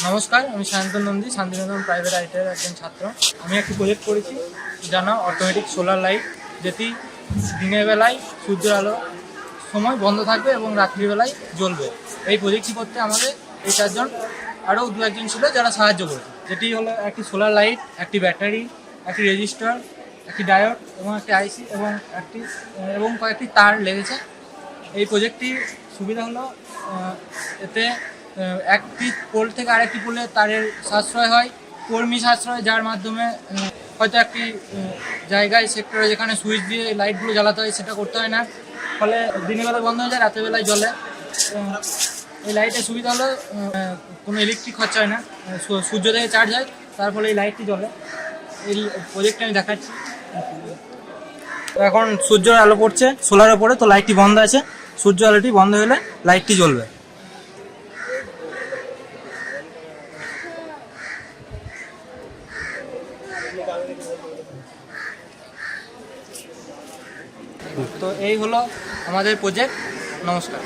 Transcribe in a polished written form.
নমস্কার, আমি সায়ন্তন নন্দী, শান্তিনিকেতন প্রাইভেট আইটিআইয়ের একজন ছাত্র। আমি একটি প্রজেক্ট করেছি জানা অটোমেটিক সোলার লাইট, যেটি দিনের বেলায় সূর্যের আলো সময় বন্ধ থাকবে এবং রাত্রিবেলায় জ্বলবে। এই প্রজেক্টটি করতে আমাদের এই চারজন আরও দু একজন ছিল যারা সাহায্য করেছে। যেটি হলো একটি সোলার লাইট, একটি ব্যাটারি, একটি রেজিস্টার, একটি ডায়োড এবং একটি আইসি এবং কয়েকটি তার লেগেছে। এই প্রজেক্টটির সুবিধা হলো এতে একটি পোল থেকে আরেকটি পোলে তারের সাশ্রয় হয়, কর্মী সাশ্রয়, যার মাধ্যমে হয়তো একটি জায়গায় সেক্টরে যেখানে সুইচ দিয়ে লাইটগুলো জ্বালাতে হয় সেটা করতে হয় না, ফলে দিনের বেলা বন্ধ হয়ে যায়, রাতের বেলায় জ্বলে। এই লাইটের সুবিধা হলো কোনো ইলেকট্রিক খরচা হয় না, সূর্য থেকে চার্জ হয়, তার ফলে এই লাইটটি জ্বলে। এই প্রজেক্টটা আমি দেখাচ্ছি। এখন সূর্যের আলো পড়ছে সোলারের উপরে, তো লাইটটি বন্ধ আছে। সূর্য আলোটি বন্ধ হলে লাইটটি জ্বলবে। তো এই হলো আমাদের প্রজেক্ট। নমস্কার।